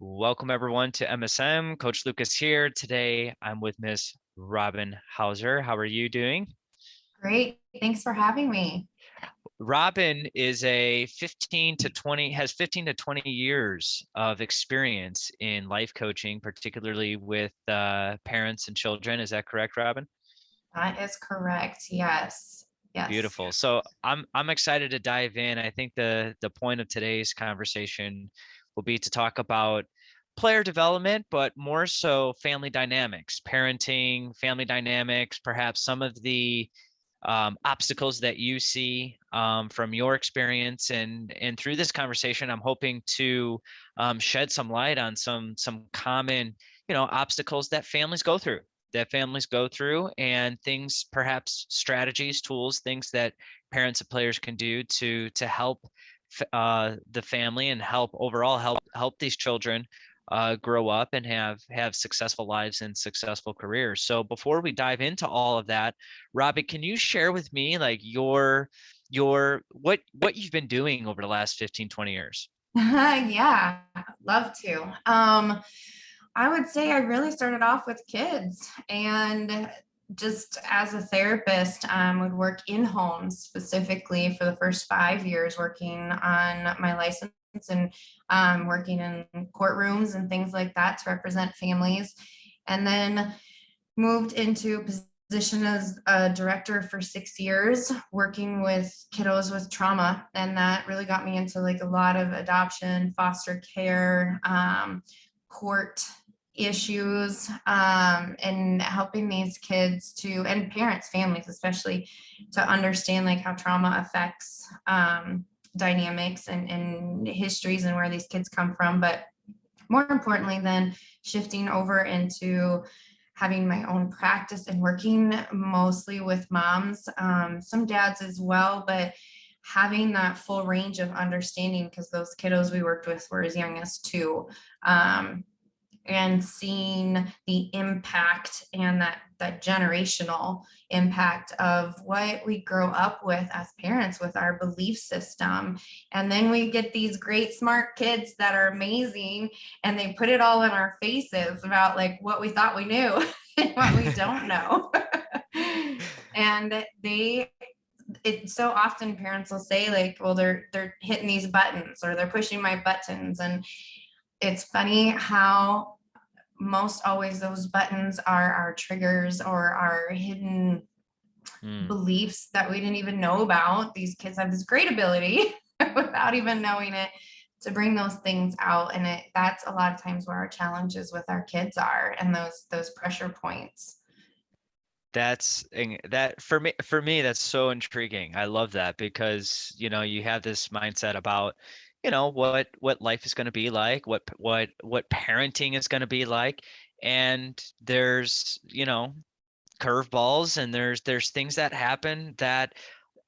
Welcome everyone to MSM. Coach Lucas here. Today I'm with Miss Robin Hauser. How are you doing? Great. Thanks for having me. Robin is a 15 to 20 has 15 to 20 years of experience in life coaching, particularly with parents and children. Is that correct, Robin? That is correct. Yes. Yes. Beautiful. So I'm excited to dive in. I think the point of today's conversation will be to talk about player development, but more so family dynamics, parenting, family dynamics, perhaps some of the obstacles that you see from your experience, and through this conversation, I'm hoping to shed some light on some common, obstacles that families go through and things, perhaps strategies, tools, things that parents and players can do to help the family and help these children grow up and have successful lives and successful careers. So before we dive into all of that, Robbie, can you share with me like your what you've been doing over the last 15, 20 years? Yeah, love to. I would say I really started off with kids and just as a therapist, would work in homes specifically for the first 5 years, working on my license and working in courtrooms and things like that to represent families. And then moved into a position as a director for 6 years, working with kiddos with trauma. And that really got me into like a lot of adoption, foster care, court issues, and helping these kids to, and parents, families especially, to understand like how trauma affects dynamics and histories and where these kids come from. But more importantly, then shifting over into having my own practice and working mostly with moms, some dads as well, but having that full range of understanding because those kiddos we worked with were as young as 2. And seeing the impact and that generational impact of what we grow up with as parents with our belief system. And then we get these great smart kids that are amazing and they put it all in our faces about like what we thought we knew and what we don't know. And it's so often parents will say like, well, they're hitting these buttons or they're pushing my buttons. And it's funny how most always those buttons are our triggers or our hidden Hmm. beliefs that we didn't even know about. These kids have this great ability without even knowing it to bring those things out. And that's a lot of times where our challenges with our kids are and those pressure points. That for me that's so intriguing. I love that because you have this mindset about what life is going to be like, what parenting is going to be like, and there's curveballs, and there's things that happen that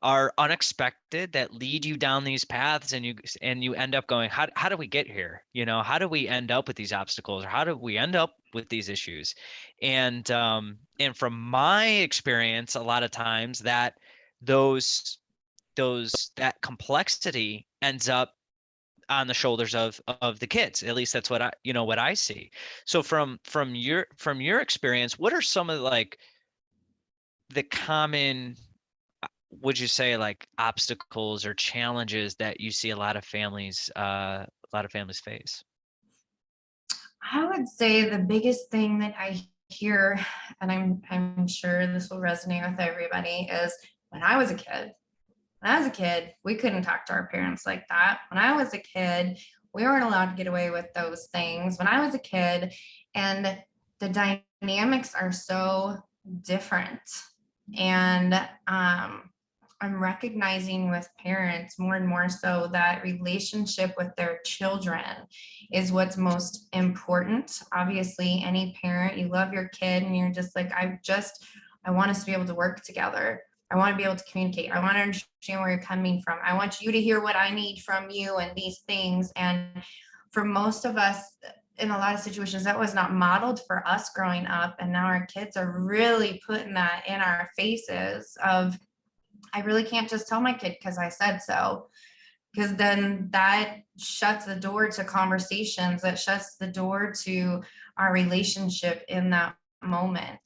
are unexpected that lead you down these paths, and you end up going, how do we get here? How do we end up with these obstacles, or how do we end up with these issues? And from my experience, a lot of times that complexity ends up on the shoulders of the kids. At least that's what I see. So from your experience, what are some of like the common, would you say, like obstacles or challenges that you see a lot of families face? I would say the biggest thing that I hear, and I'm sure this will resonate with everybody, is when I was a kid, we couldn't talk to our parents like that. When I was a kid, we weren't allowed to get away with those things. When I was a kid, and the dynamics are so different. And I'm recognizing with parents more and more so that relationship with their children is what's most important. Obviously, any parent, you love your kid and you're just like, I want us to be able to work together. I want to be able to communicate. I want to understand where you're coming from. I want you to hear what I need from you and these things. And for most of us, in a lot of situations, that was not modeled for us growing up. And now our kids are really putting that in our faces of, I really can't just tell my kid because I said so. because then that shuts the door to conversations, that shuts the door to our relationship in that moment.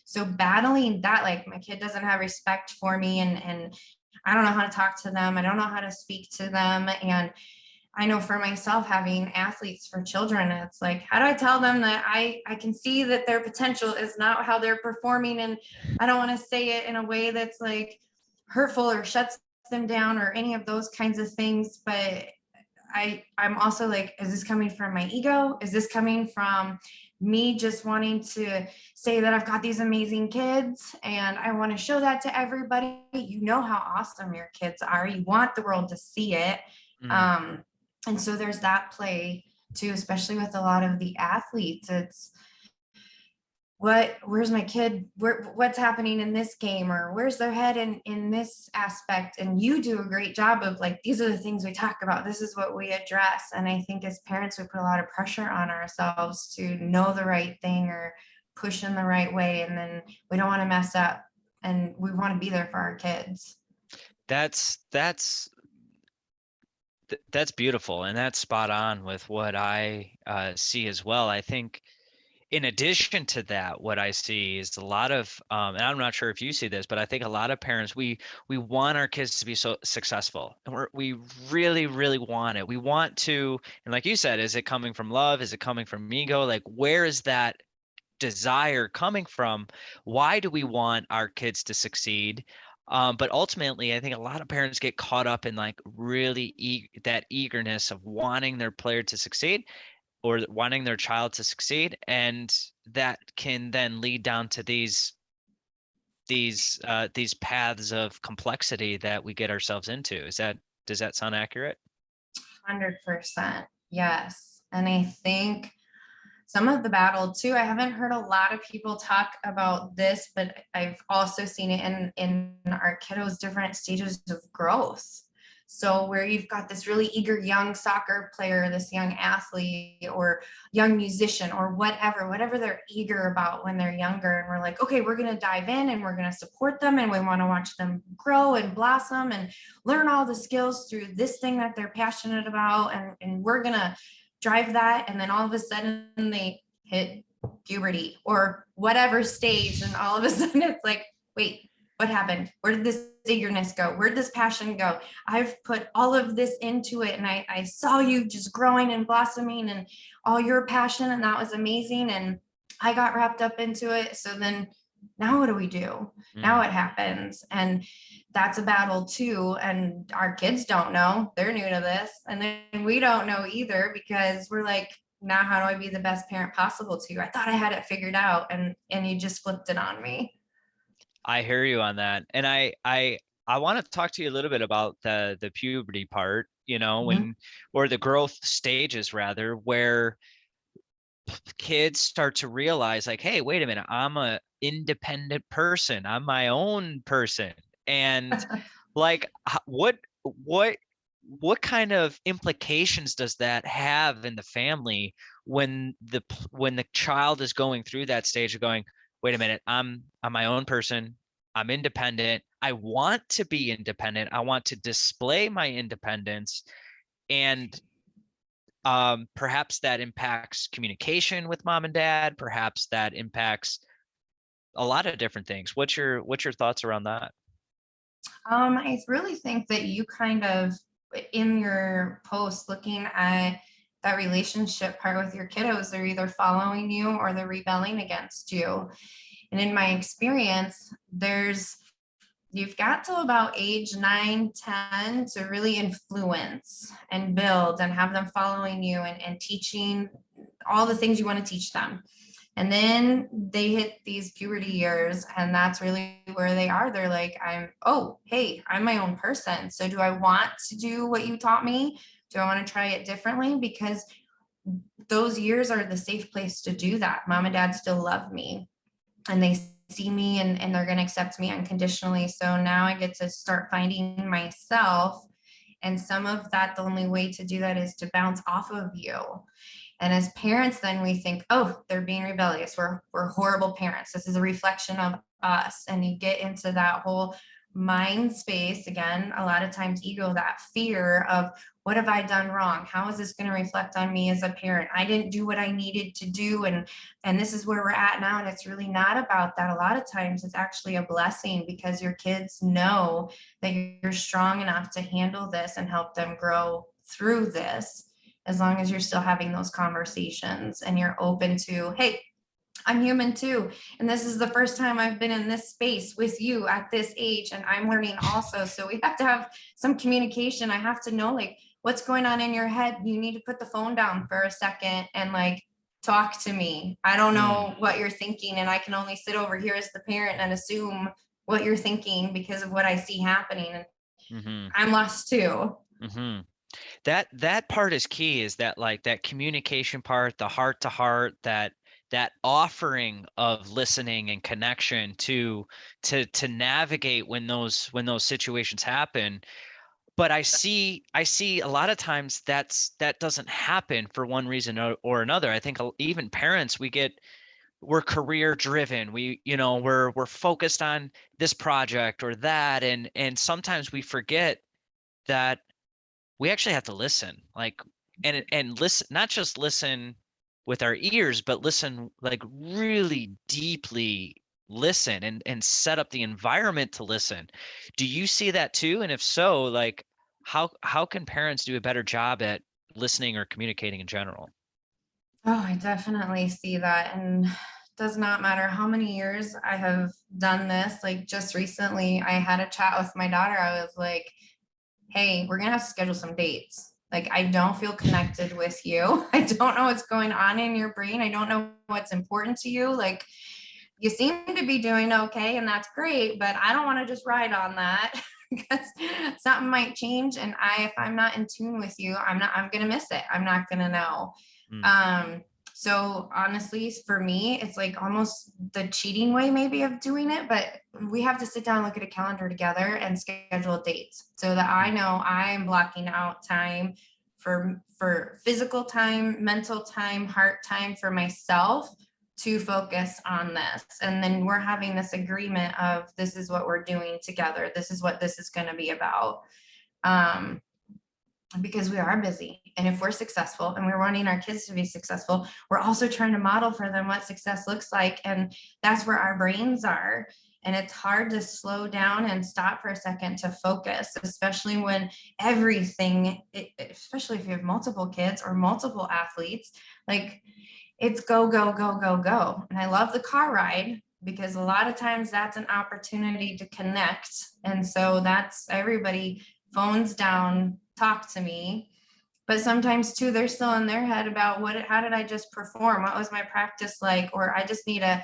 So battling that, like my kid doesn't have respect for me, and I don't know how to talk to them, I don't know how to speak to them. And I know for myself, having athletes for children, it's like, how do I tell them that I can see that their potential is not how they're performing? And I don't want to say it in a way that's like hurtful or shuts them down or any of those kinds of things. But I'm also like, is this coming from my ego? Is this coming from me just wanting to say that I've got these amazing kids and I want to show that to everybody? You know how awesome your kids are. You want the world to see it. Mm. Um, and so there's that play too, especially with a lot of the athletes. It's where's my kid, what's happening in this game, or where's their head in this aspect. And you do a great job of like, these are the things we talk about, this is what we address. And I think as parents, we put a lot of pressure on ourselves to know the right thing or push in the right way, and then we don't want to mess up, and we want to be there for our kids. That's beautiful, and that's spot on with what I see as well. I think in addition to that, what I see is a lot of, and I'm not sure if you see this, but I think a lot of parents, we want our kids to be so successful, and we really, really want it. We want to, and like you said, is it coming from love? Is it coming from ego? Like, where is that desire coming from? Why do we want our kids to succeed? But ultimately, I think a lot of parents get caught up in like really that eagerness of wanting their player to succeed or wanting their child to succeed, and that can then lead down to these paths of complexity that we get ourselves into. Does that sound accurate? 100%. Yes. And I think some of the battle too, I haven't heard a lot of people talk about this, but I've also seen it in our kiddos' different stages of growth. So where you've got this really eager young soccer player, this young athlete or young musician or whatever they're eager about when they're younger. And we're like, okay, we're going to dive in and we're going to support them. And we want to watch them grow and blossom and learn all the skills through this thing that they're passionate about. And we're going to drive that. And then all of a sudden they hit puberty or whatever stage. And all of a sudden it's like, wait, what happened? Where did this eagerness go? Where did this passion go? I've put all of this into it. And I saw you just growing and blossoming and all your passion. And that was amazing. And I got wrapped up into it. So then now what do we do? Now Mm. what happens? And that's a battle too. And our kids don't know. They're new to this. And then we don't know either, because we're like, now how do I be the best parent possible to you? I thought I had it figured out, and you just flipped it on me. I hear you on that. And I want to talk to you a little bit about the puberty part, Mhm. or the growth stages rather, where kids start to realize like, hey, wait a minute, I'm a independent person. I'm my own person. And like what kind of implications does that have in the family when the child is going through that stage of going, wait a minute, I'm my own person. I'm independent. I want to be independent. I want to display my independence. And perhaps that impacts communication with mom and dad. Perhaps that impacts a lot of different things. What's your thoughts around that? I really think that you kind of, in your post, looking at that relationship part with your kiddos, they're either following you or they're rebelling against you. And in my experience, you've got till about age 9, 10 to really influence and build and have them following you and teaching all the things you want to teach them. And then they hit these puberty years, and that's really where they are. They're like, oh, hey, I'm my own person. So do I want to do what you taught me? Do I want to try it differently? Because those years are the safe place to do that. Mom and dad still love me, and they see me, and they're going to accept me unconditionally. So now I get to start finding myself. And some of that, the only way to do that is to bounce off of you. And as parents, then we think, oh, they're being rebellious. We're horrible parents. This is a reflection of us. And you get into that whole mind space, again, a lot of times ego, that fear of what have I done wrong? How is this going to reflect on me as a parent? I didn't do what I needed to do, and this is where we're at now. And it's really not about that. A lot of times it's actually a blessing because your kids know that you're strong enough to handle this and help them grow through this, as long as you're still having those conversations and you're open to, hey, I'm human too. And this is the first time I've been in this space with you at this age, and I'm learning also. So we have to have some communication. I have to know, like, what's going on in your head. You need to put the phone down for a second and like talk to me. I don't Mm, know what you're thinking, and I can only sit over here as the parent and assume what you're thinking because of what I see happening. And mm-hmm, I'm lost too. mm-hmm. That part is key, is that like that communication part, the heart to heart, that offering of listening and connection to navigate when those situations happen. But I see a lot of times that doesn't happen for one reason or another. I think even parents, we're career driven. We're focused on this project or that, and sometimes we forget that we actually have to listen, like, and listen, not just listen with our ears, but listen, like, really deeply listen, and set up the environment to listen. Do you see that too? And if so, like, how can parents do a better job at listening or communicating in general? Oh, I definitely see that. And does not matter how many years I have done this. Like just recently, I had a chat with my daughter. I was like, hey, we're going to have to schedule some dates. Like, I don't feel connected with you. I don't know what's going on in your brain. I don't know what's important to you. Like, you seem to be doing okay, and that's great, but I don't want to just ride on that because something might change. And if I'm not in tune with you, I'm going to miss it. I'm not going to know. Mm, Um, so honestly, for me, it's like almost the cheating way maybe of doing it, but we have to sit down, look at a calendar together and schedule dates so that I mm, know I am blocking out time for physical time, mental time, heart time for myself to focus on this. And then we're having this agreement of this is what we're doing together. This is what this is going to be about. Um, because we are busy. And if we're successful and we're wanting our kids to be successful, we're also trying to model for them what success looks like. And that's where our brains are. And it's hard to slow down and stop for a second to focus, especially when everything, especially if you have multiple kids or multiple athletes, like it's go, go, go, go, go. And I love the car ride because a lot of times that's an opportunity to connect. And so that's everybody, phones down, talk to me. But sometimes too, they're still in their head about how did I just perform? What was my practice like? Or I just need a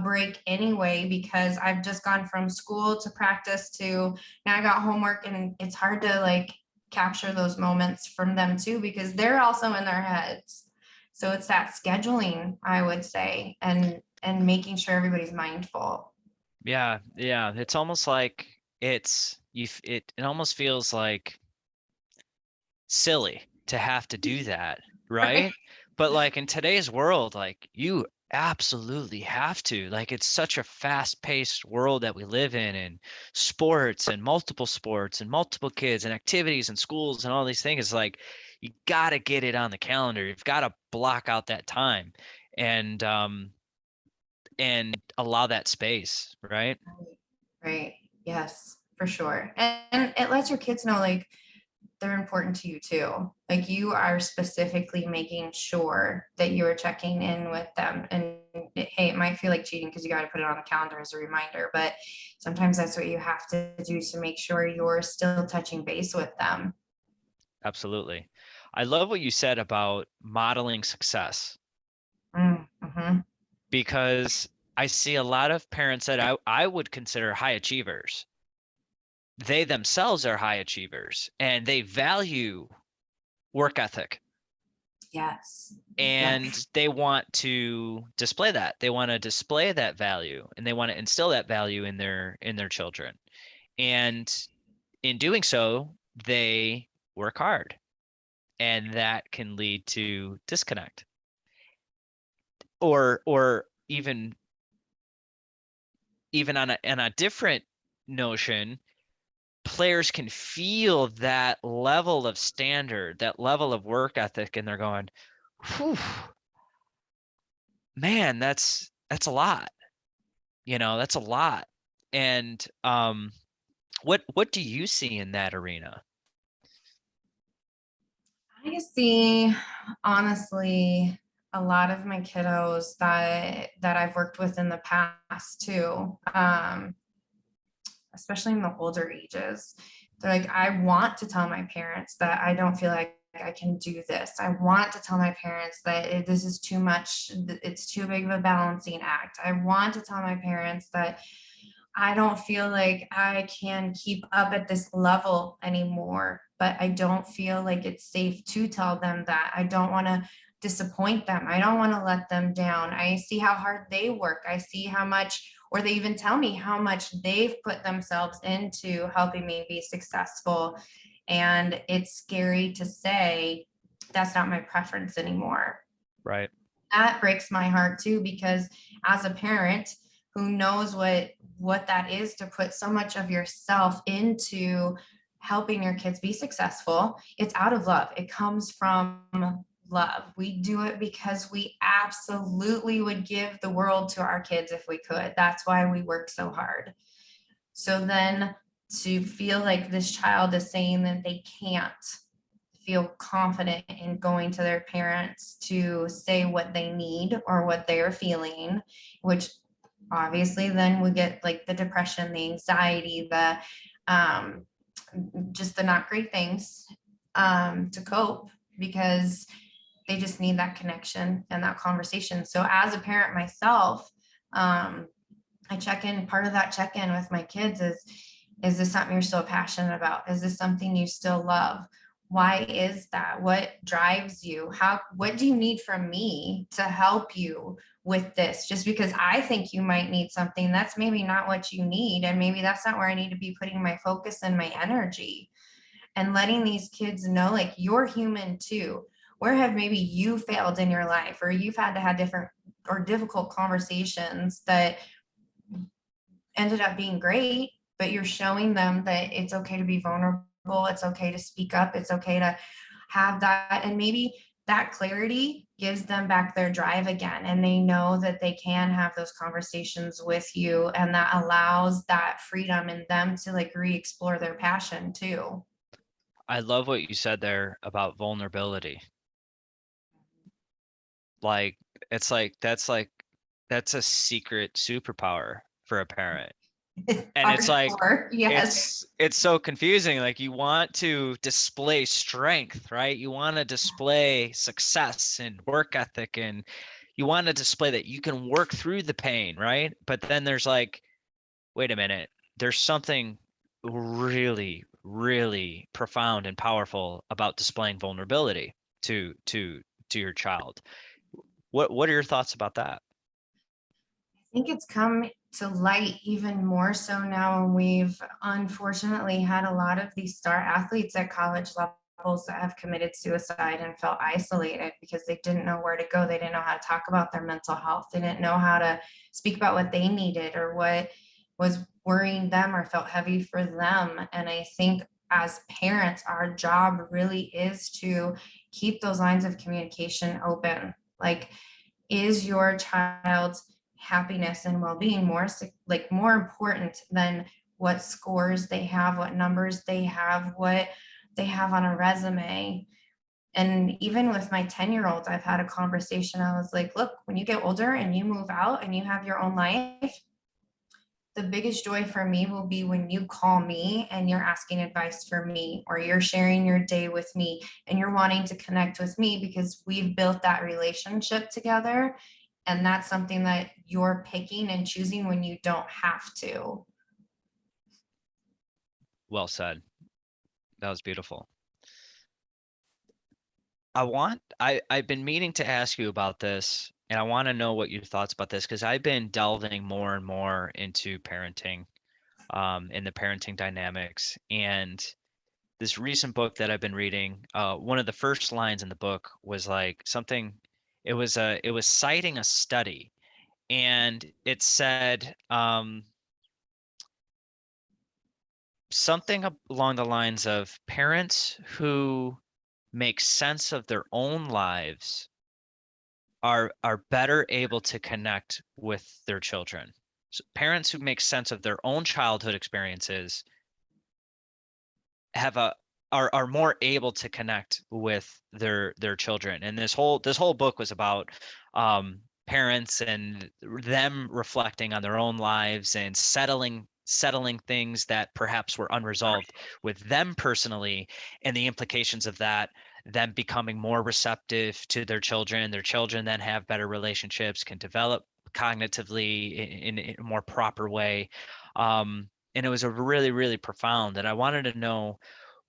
break anyway, because I've just gone from school to practice to now I got homework, and it's hard to like capture those moments from them too, because they're also in their heads. So it's that scheduling, I would say, and making sure everybody's mindful. yeah, yeah. It's almost like it almost feels like silly to have to do that, Right. right? But like in today's world, like, you absolutely have to. Like, it's such a fast-paced world that we live in, and sports and multiple kids and activities and schools and all these things. Like, you got to get it on the calendar. You've got to block out that time, and allow that space, right? Right. Yes, for sure. And it lets your kids know like they're important to you too. Like you are specifically making sure that you are checking in with them. And hey, it might feel like cheating because you got to put it on the calendar as a reminder, but sometimes that's what you have to do to make sure you're still touching base with them. Absolutely. I love what you said about modeling success, Mm-hmm. because I see a lot of parents that I would consider high achievers. They themselves are high achievers and they value work ethic, Yes. and Yes. they want to display that. They want to display that value, and they want to instill that value in their children. And in doing so, they work hard, and that can lead to disconnect, or even on a different notion, players can feel that level of standard, that level of work ethic, and they're going, whew, man, that's a lot. That's a lot. And what do you see in that arena? I see, honestly, a lot of my kiddos that I've worked with in the past too, especially in the older ages. They're like, I want to tell my parents that I don't feel like I can do this. I want to tell my parents that this is too much. It's too big of a balancing act. I want to tell my parents that I don't feel like I can keep up at this level anymore, but I don't feel like it's safe to tell them that. I don't want to disappoint them. I don't want to let them down. I see how hard they work. I see how much, or they even tell me how much they've put themselves into helping me be successful. And it's scary to say that's not my preference anymore. Right. That breaks my heart too, because as a parent who knows what that is to put so much of yourself into helping your kids be successful, it's out of love. It comes from love. We do it because we absolutely would give the world to our kids if we could. That's why we work so hard. So then to feel like this child is saying that they can't feel confident in going to their parents to say what they need or what they're feeling, which obviously then we get like the depression, the anxiety, the um, just the not great things to cope, because they just need that connection and that conversation. So as a parent myself, I check in, part of that check in with my kids is this something you're still passionate about? Is this something you still love? Why is that? What drives you? What do you need from me to help you with this? Just because I think you might need something, that's maybe not what you need. And maybe that's not where I need to be putting my focus and my energy. And letting these kids know, like, you're human too. Where have maybe you failed in your life, or you've had to have different or difficult conversations that ended up being great, but you're showing them that it's okay to be vulnerable. It's okay to speak up. It's okay to have that. And maybe that clarity gives them back their drive again. And they know that they can have those conversations with you. And that allows that freedom in them to like re-explore their passion too. I love what you said there about vulnerability. Like, it's that's a secret superpower for a parent. And it's like Hardcore. Yes. it's so confusing. Like, you want to display strength, right? You want to display success and work ethic, and you want to display that you can work through the pain, right? But then there's like, wait a minute, there's something really, really profound and powerful about displaying vulnerability to your child. What are your thoughts about that? I think it's come to light even more so now. And we've unfortunately had a lot of these star athletes at college levels that have committed suicide and felt isolated because they didn't know where to go. They didn't know how to talk about their mental health. They didn't know how to speak about what they needed or what was worrying them or felt heavy for them. And I think as parents, our job really is to keep those lines of communication open. Like, is your child's happiness and well-being more important than what scores they have, what numbers they have, what they have on a resume? And even with my 10-year-olds, I've had a conversation. I was like, look, when you get older and you move out and you have your own life, the biggest joy for me will be when you call me and you're asking advice for me, or you're sharing your day with me and you're wanting to connect with me because we've built that relationship together. And that's something that you're picking and choosing when you don't have to. Well said. That was beautiful. I've been meaning to ask you about this, and I want to know what your thoughts about this, because I've been delving more and more into parenting, in the parenting dynamics. And this recent book that I've been reading, one of the first lines in the book was like something, it was citing a study, and it said, something along the lines of parents who make sense of their own lives are better able to connect with their children. So parents who make sense of their own childhood experiences have a are more able to connect with their children. And this whole book was about parents and them reflecting on their own lives and settling things that perhaps were unresolved with them personally, and the implications of that, them becoming more receptive to their children then have better relationships, can develop cognitively in a more proper way. And it was a really, really profound. And I wanted to know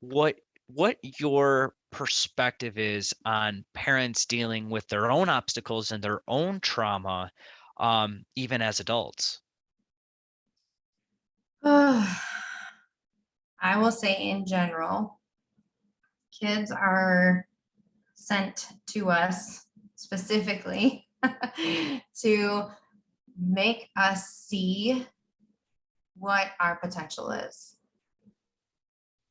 what what your perspective is on parents dealing with their own obstacles and their own trauma, even as adults. I will say in general, kids are sent to us specifically to make us see what our potential is.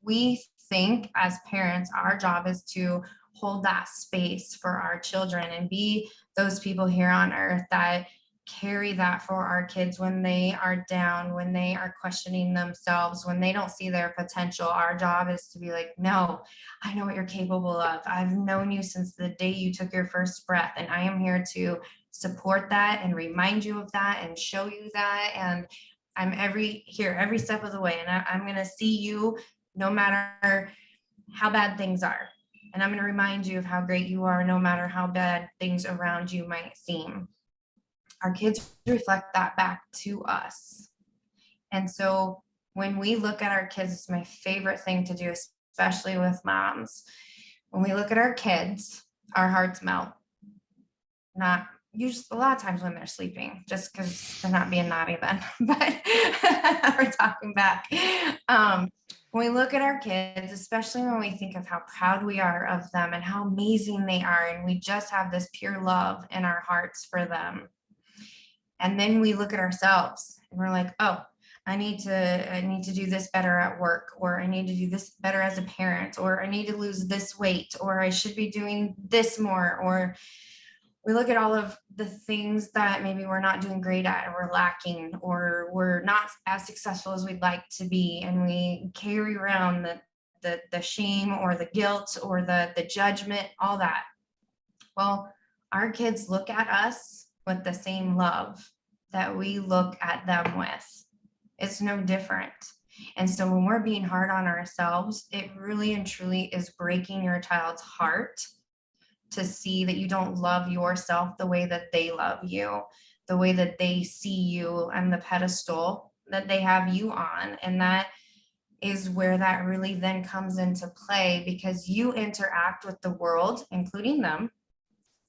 We think as parents, our job is to hold that space for our children and be those people here on earth that carry that for our kids when they are down, when they are questioning themselves, when they don't see their potential. Our job is to be like, no, I know what you're capable of. I've known you since the day you took your first breath, and I am here to support that and remind you of that and show you that. And I'm every step of the way, and I'm going to see you no matter how bad things are. And I'm going to remind you of how great you are, no matter how bad things around you might seem. Our kids reflect that back to us. And so when we look at our kids, it's my favorite thing to do, especially with moms. When we look at our kids, our hearts melt. Not usually, a lot of times when they're sleeping, just because they're not being naughty then, but we're talking back. When we look at our kids, especially when we think of how proud we are of them and how amazing they are, and we just have this pure love in our hearts for them. And then we look at ourselves and we're like, oh, I need to do this better at work, or I need to do this better as a parent, or I need to lose this weight, or I should be doing this more. Or we look at all of the things that maybe we're not doing great at, or we're lacking, or we're not as successful as we'd like to be, and we carry around the shame or the guilt or the judgment, all that. Well, our kids look at us with the same love that we look at them with. It's no different. And so when we're being hard on ourselves, it really and truly is breaking your child's heart to see that you don't love yourself the way that they love you, the way that they see you and the pedestal that they have you on. And that is where that really then comes into play, because you interact with the world, including them,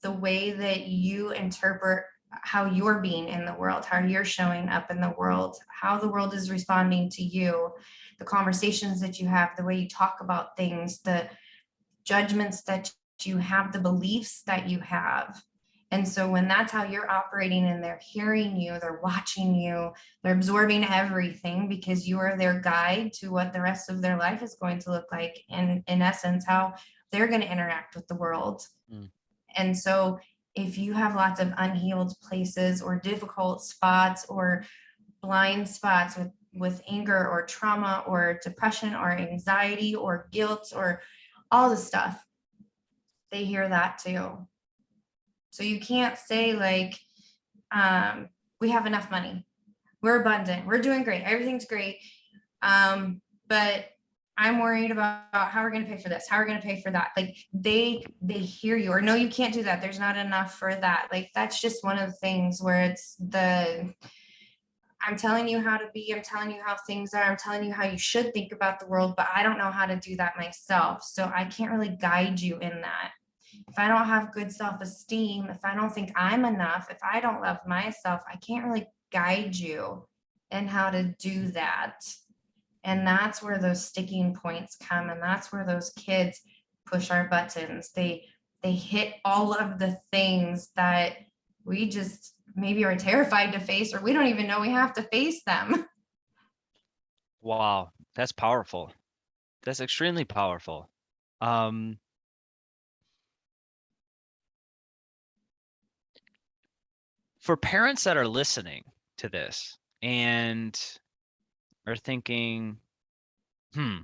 the way that you interpret how you're being in the world, how you're showing up in the world, how the world is responding to you, the conversations that you have, the way you talk about things, the judgments that you have, the beliefs that you have. And so when that's how you're operating and they're hearing you, they're watching you, they're absorbing everything because you are their guide to what the rest of their life is going to look like, and in essence, how they're going to interact with the world. Mm. And so if you have lots of unhealed places or difficult spots or blind spots with anger or trauma or depression or anxiety or guilt or all the stuff, they hear that too. So you can't say like, we have enough money, we're abundant, we're doing great, everything's great, but I'm worried about how we're going to pay for this, how we're going to pay for that. Like they hear you, or no, you can't do that, there's not enough for that. Like that's just one of the things where it's I'm telling you how to be, I'm telling you how things are, I'm telling you how you should think about the world, but I don't know how to do that myself, so I can't really guide you in that. If I don't have good self-esteem, if I don't think I'm enough, if I don't love myself, I can't really guide you in how to do that. And that's where those sticking points come, and that's where those kids push our buttons. They hit all of the things that we just maybe are terrified to face, or we don't even know we have to face them. Wow. That's powerful. That's extremely powerful. Um, for parents that are listening to this and are thinking, hmm,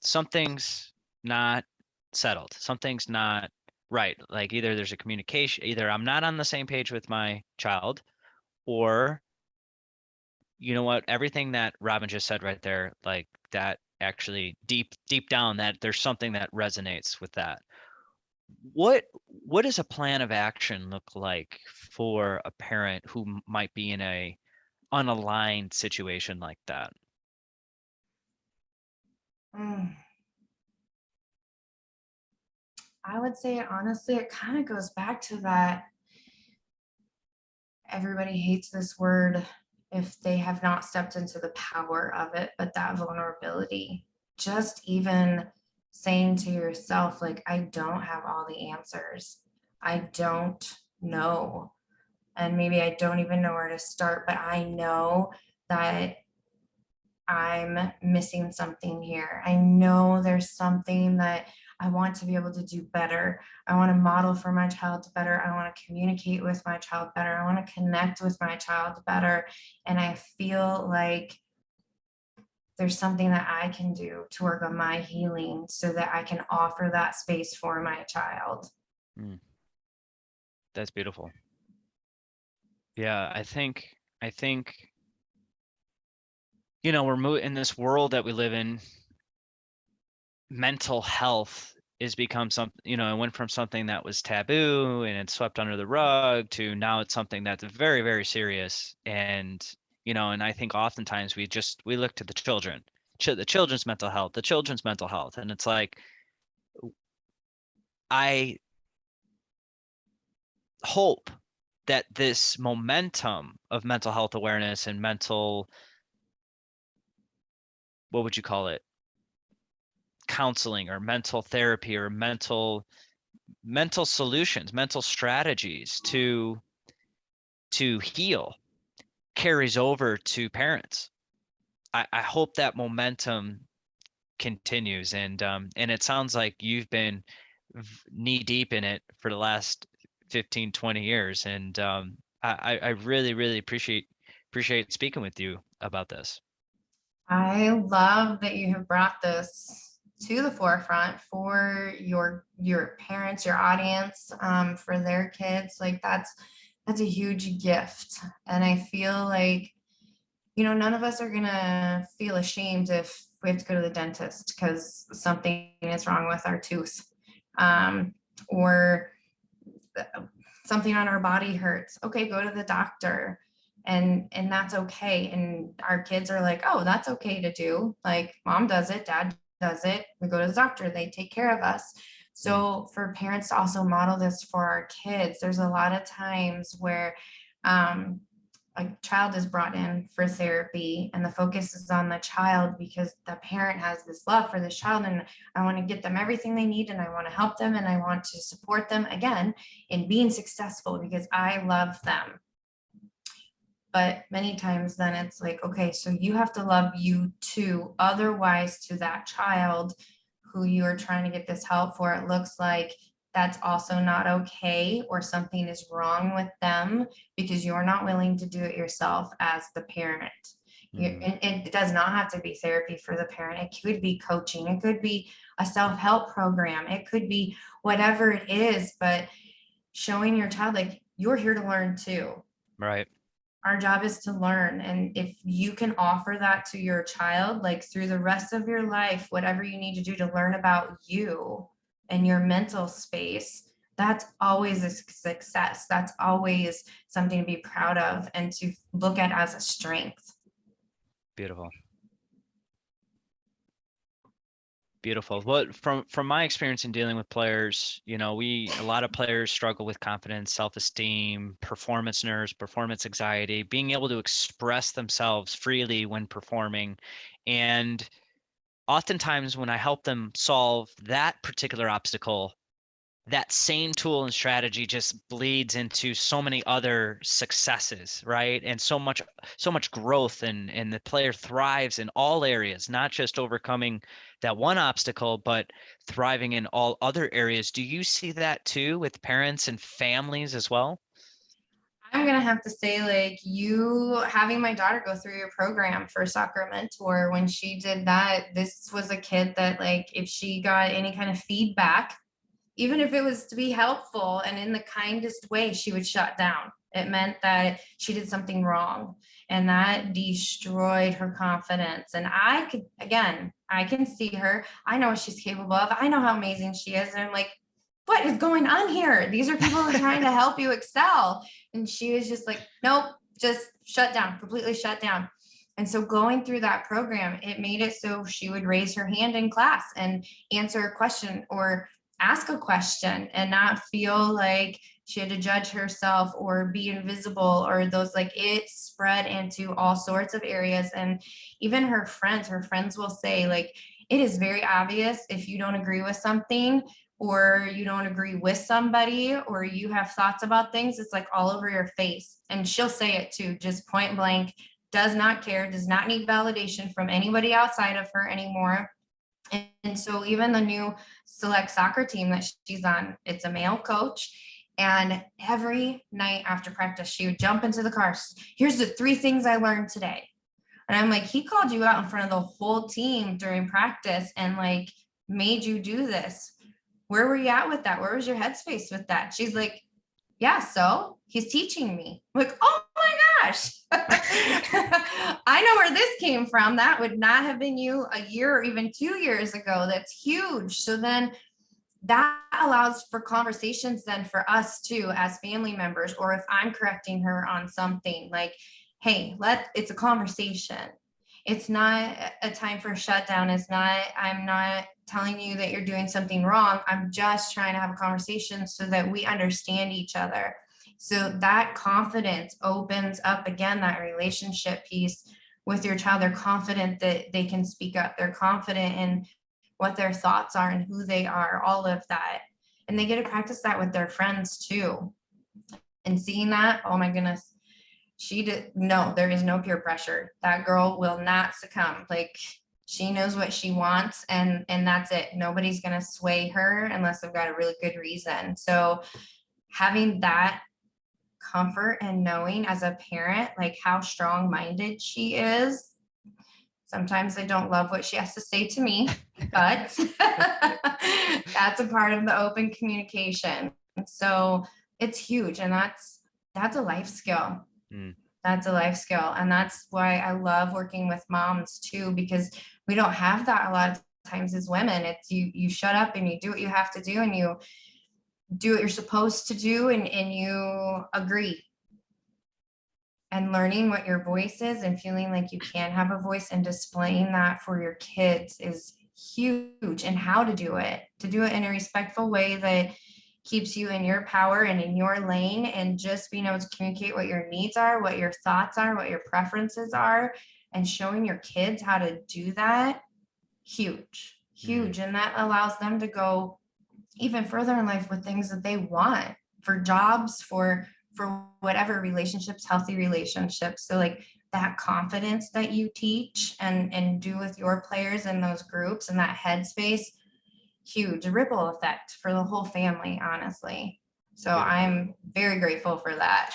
something's not settled, something's not right. Like either there's a communication, either I'm not on the same page with my child, or you know what, everything that Robin just said right there, like that actually deep down that there's something that resonates with that. What does a plan of action look like for a parent who might be in a unaligned situation like that? Mm, I would say honestly, it kind of goes back to that everybody hates this word if they have not stepped into the power of it, but that vulnerability, just even saying to yourself, like, I don't have all the answers. I don't know. And maybe I don't even know where to start, but I know that I'm missing something here. I know there's something that I want to be able to do better. I want to model for my child better. I want to communicate with my child better. I want to connect with my child better. And I feel like there's something that I can do to work on my healing so that I can offer that space for my child. Mm, that's beautiful. Yeah, I think we're in this world that we live in. Mental health is become something, it went from something that was taboo and it's swept under the rug to now it's something that's very, very serious. And I think oftentimes we look to the children, the children's mental health, the children's mental health. And it's like, I hope that this momentum of mental health awareness and what would you call it? Counseling or mental therapy or mental solutions, mental strategies to heal carries over to parents. I hope that momentum continues, and it sounds like you've been knee deep in it for the last 15, 20 years, and I really, really appreciate speaking with you about this. I love that you have brought this to the forefront for your parents, your audience, for their kids. Like that's a huge gift, and I feel like none of us are gonna feel ashamed if we have to go to the dentist because something is wrong with our tooth, um, or something on our body hurts. Okay, go to the doctor. And that's okay. And our kids are like, oh, that's okay to do. Like mom does it, dad does it. We go to the doctor, they take care of us. Mm, So for parents to also model this for our kids, there's a lot of times where um, a child is brought in for therapy and the focus is on the child because the parent has this love for this child, and I want to get them everything they need and I want to help them and I want to support them again in being successful because I love them. But many times then it's like, okay, so you have to love you too, otherwise to that child who you are trying to get this help for, it looks like that's also not okay, or something is wrong with them because you're not willing to do it yourself as the parent. mm, And it does not have to be therapy for the parent. It could be coaching. It could be a self-help program. It could be whatever it is, but showing your child like you're here to learn too. right. Our job is to learn. And if you can offer that to your child, like through the rest of your life, whatever you need to do to learn about you and your mental space, that's always a success. That's always something to be proud of and to look at as a strength. Beautiful. Beautiful. Well, from my experience in dealing with players, a lot of players struggle with confidence, self-esteem, performance nerves, performance anxiety, being able to express themselves freely when performing. And oftentimes when I help them solve that particular obstacle, that same tool and strategy just bleeds into so many other successes, right? And so much growth, and the player thrives in all areas, not just overcoming that one obstacle, but thriving in all other areas. Do you see that too with parents and families as well? I'm gonna have to say, like, you having my daughter go through your program for Soccer Mentor, when she did that, this was a kid that, like, if she got any kind of feedback, even if it was to be helpful and in the kindest way, she would shut down. It meant that she did something wrong, and that destroyed her confidence. And I could, again, I can see her. I know what she's capable of. I know how amazing she is. And I'm like, what is going on here? These are people who are trying to help you excel. And she was just like, nope, just shut down, completely shut down. And so going through that program, it made it so she would raise her hand in class and answer a question or ask a question and not feel like she had to judge herself or be invisible, or those, like, it spread into all sorts of areas. And even her friends will say, like, it is very obvious if you don't agree with something, or you don't agree with somebody, or you have thoughts about things, it's like all over your face. And she'll say it too, just point blank, does not care, does not need validation from anybody outside of her anymore. And so even the new select soccer team that she's on, it's a male coach. And every night after practice, she would jump into the car. Here's the 3 things I learned today. And I'm like, he called you out in front of the whole team during practice and, like, made you do this. Where were you at with that? Where was your headspace with that? She's like, yeah, so he's teaching me. I'm like, oh my gosh. I know where this came from. That would not have been you a year or even 2 years ago. That's huge. So then that allows for conversations then for us too as family members, or if I'm correcting her on something, like, hey, it's a conversation. It's not a time for a shutdown. I'm not telling you that you're doing something wrong. I'm just trying to have a conversation so that we understand each other. So that confidence opens up again that relationship piece with your child. They're confident that they can speak up. They're confident in what their thoughts are and who they are, all of that. And they get to practice that with their friends too. And seeing that, oh my goodness, she did no, there is no peer pressure. That girl will not succumb. Like, she knows what she wants, and that's it. Nobody's gonna sway her unless they've got a really good reason. So having that comfort and knowing as a parent, like, how strong minded she is. Sometimes I don't love what she has to say to me, but that's a part of the open communication. So it's huge, and that's a life skill. Mm. That's a life skill, and that's why I love working with moms too, because we don't have that a lot of times as women. It's you shut up and you do what you have to do, and you do what you're supposed to do, and you agree. And learning what your voice is and feeling like you can have a voice and displaying that for your kids is huge. And how to do it in a respectful way that keeps you in your power and in your lane, and just being able to communicate what your needs are, what your thoughts are, what your preferences are, and showing your kids how to do that. Mm. Huge. And that allows them to go even further in life with things that they want, for jobs, for whatever relationships, healthy relationships. So, like, that confidence that you teach and do with your players in those groups and that headspace, huge ripple effect for the whole family, honestly. So Beautiful. I'm very grateful for that.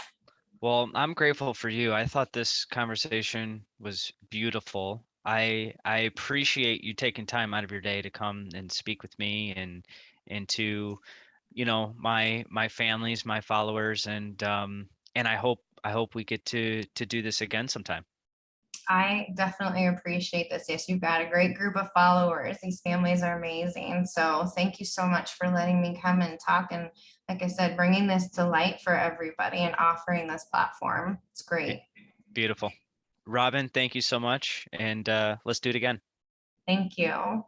Well, I'm grateful for you. I thought this conversation was beautiful. I appreciate you taking time out of your day to come and speak with me, and to, my families, my followers, and I hope we get to do this again sometime. I definitely appreciate this. Yes, you've got a great group of followers. These families are amazing. So thank you so much for letting me come and talk. And like I said, bringing this to light for everybody and offering this platform. It's Be- great. Beautiful. Robin, thank you so much, and let's do it again. Thank you.